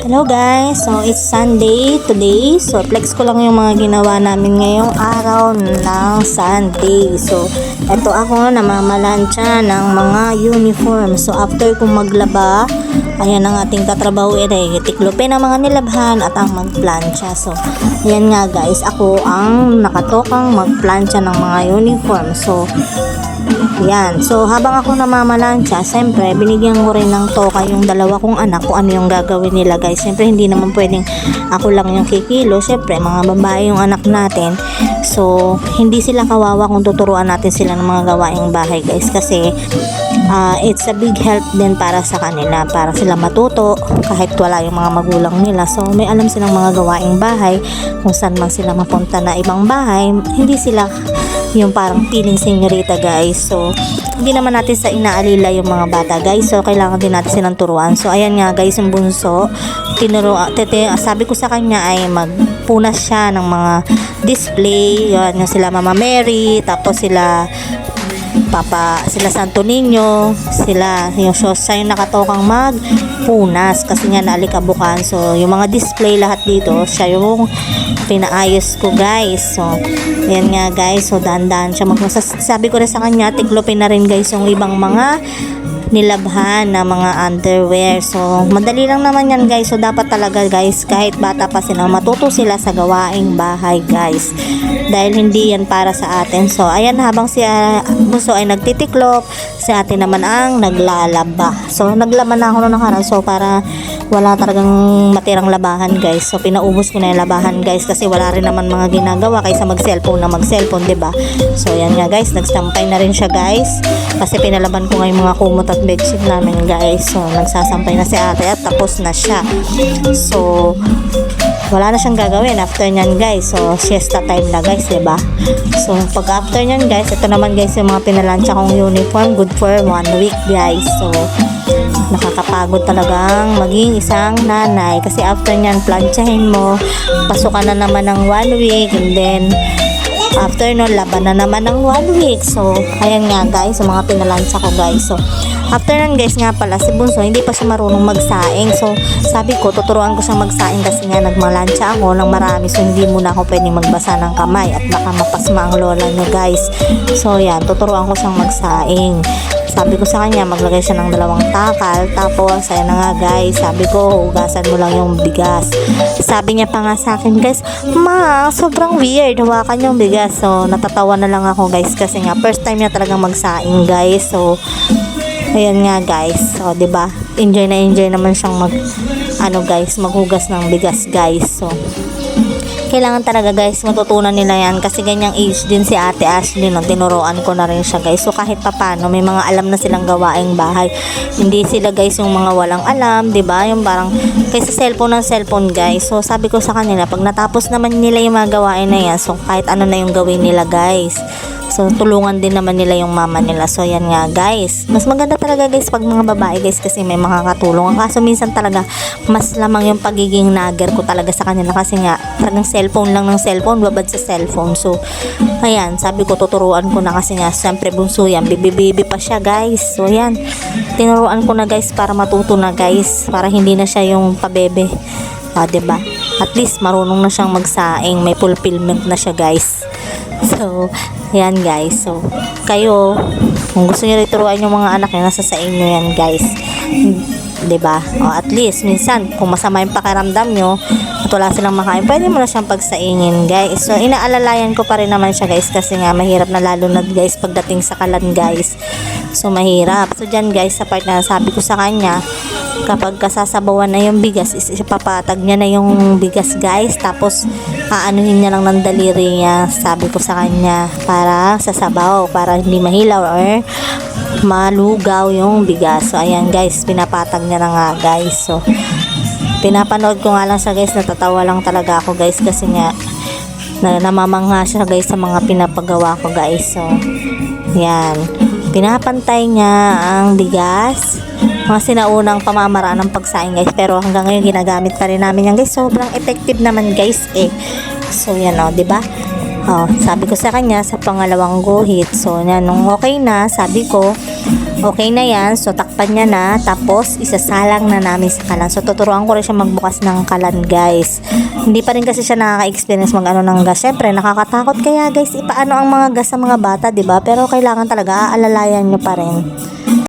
Hello guys, so it's Sunday today. So flex ko lang yung mga ginawa namin ngayong araw ng Sunday. So eto ako namamalansya ng mga uniform. So after kong maglaba, ayan ang ating tatrabahuin ay tiklopin ang mga nilabhan at ang magplansya. So ayan nga guys, ako ang nakatokang magplansya ng mga uniform. So yan. So, habang ako namamalansya, siyempre, binigyan ko rin ng toka yung dalawa kong anak kung ano yung gagawin nila, guys. Siyempre, hindi naman pwedeng ako lang yung kikilo. Siyempre, mga babae yung anak natin. So, hindi sila kawawa kung tuturuan natin sila ng mga gawaing bahay, guys. Kasi, it's a big help din para sa kanila. Para sila matuto kahit wala yung mga magulang nila. So, may alam silang mga gawaing bahay. Kung saan man sila mapunta na ibang bahay, hindi sila yung parang feeling senyorita, guys. So hindi naman natin sa inaalila yung mga bata, guys. So kailangan din natin silang turuan. So ayan nga guys, yung bunso sabi ko sa kanya ay magpunas siya ng mga display. Yan yung sila Mama Mary, tapos sila Santo Niño, sila yung siya yung nakatokang magpunas kasi nga naalikabukan. So yung mga display lahat dito siya yung pinaayos ko, guys. So ayan nga guys, so dahan-dahan siya sabi ko rin sa kanya, tiklopin na rin guys yung ibang mga nilabhan na mga underwear. So madali lang naman yan, guys. So dapat talaga, guys, kahit bata pa sila, matuto sila sa gawaing bahay, guys, dahil hindi yan para sa atin. So ayan, habang si bunso ay nagtitiklop, si ate naman ang naglalaba. So naglaban na ako noong nakaraan, so para wala talagang matirang labahan, guys. So pinaubos ko na yung labahan, guys, kasi wala rin naman mga ginagawa kaysa mag-cellphone, 'di ba? So ayan nga guys, nagsampay na rin siya, guys, kasi pinalaban ko nga yung mga kumot at bedsheet namin, guys. So nagsasampay na si ate at tapos na siya. So wala na siyang gagawin after nyan, guys. So siesta time na, guys, 'di ba? So pag after nyan, guys, ito naman guys yung mga pinalansya kong uniform, good for 1 week, guys. So nakakapagod talagang maging isang nanay kasi after nyan plansyahin mo, pasukan na naman ng 1 week, and then after no, laban na naman ng 1 week. So ayan nga guys, yung mga pinalansya ko, guys. So after nun, guys, nga pala si bunso hindi pa siya marunong magsaing. So sabi ko tuturuan ko siya magsaing kasi nga nagmalansya ako ng marami. So hindi muna ako pwedeng magbasa ng kamay at baka mapasma ang lola niya, guys. So yan, tuturuan ko siyang magsaing. Sabi ko sa kanya, maglagay siya ng 2 takal. Tapos, ayan na nga, guys. Sabi ko, hugasan mo lang yung bigas. Sabi niya pa nga sa akin, guys, ma, sobrang weird. Hawakan yung bigas. So, natatawa na lang ako, guys. Kasi nga, first time niya talagang magsaing, guys. So, ayan nga, guys. So, 'di ba? Enjoy naman siyang maghugas ng bigas, guys. So, kailangan talaga, guys, matutunan nila yan kasi ganyang age din si Ate Ashley, no? Tinuruan ko na rin siya, guys. So kahit papano may mga alam na silang gawaing bahay. Hindi sila, guys, yung mga walang alam, 'di ba? Yung parang kaysa cellphone, guys. So sabi ko sa kanila, pag natapos naman nila yung mga gawain na yan, so kahit ano na yung gawin nila, guys, so tulungan din naman nila yung mama nila. So yan nga, guys, mas maganda talaga, guys, pag mga babae, guys, kasi may makakatulong. Kaso minsan talaga mas lamang yung pagiging nagger ko talaga sa kanila kasi nga talagang cellphone lang ng cellphone, babad sa cellphone. So ayan, sabi ko tuturuan ko na kasi nga siyempre bunso yan, baby pa siya, guys. So ayan, tinuruan ko na, guys, para matuto na, guys, para hindi na siya yung pabebe, 'di ba? At least marunong na siyang magsaing, may fulfillment na siya, guys. So ayan, guys. So kayo, kung gusto niyo turuan yung mga anak niyo, nasa sa inyo yan, guys, 'di ba? O at least minsan kung masama yung pakiramdam nyo at wala silang makain, pwede mo na siyang pagsaingin, guys. So inaalalayan ko pa rin naman siya, guys, kasi nga mahirap na, lalo na, guys, pagdating sa kalan, guys. So mahirap. So dyan, guys, sa part na sabi ko sa kanya, kapag kasasabawan na yung bigas, ipapatag niya na yung bigas, guys, tapos aanuhin niya lang ng daliri niya, sabi ko sa kanya, para sa sabaw, para hindi mahilaw or malugaw yung bigas. So ayan, guys, pinapatag niya na nga, guys. So pinapanood ko nga lang siya, guys, natatawa lang talaga ako, guys, kasi nga namamangha siya, guys, sa mga pinapagawa ko, guys. So yan, pinapantay niya ang bigas, mga sinaunang pamamaraan ng pagsaing, guys, pero hanggang ngayon ginagamit pa rin namin yan, guys. Sobrang effective naman, guys, so yan, 'di ba? Sabi ko sa kanya sa pangalawang guhit, so yan, nung okay na, sabi ko Okay na yan. So, takpan niya na. Tapos, isasalang na namin sa kalan. So, tuturuan ko rin siya magbukas ng kalan, guys. Hindi pa rin kasi siya nakaka-experience mag-ano ng gas. Siyempre, nakakatakot kaya, guys. Ipaano ang mga gas sa mga bata, 'di ba? Pero kailangan talaga aalalayan nyo pa rin.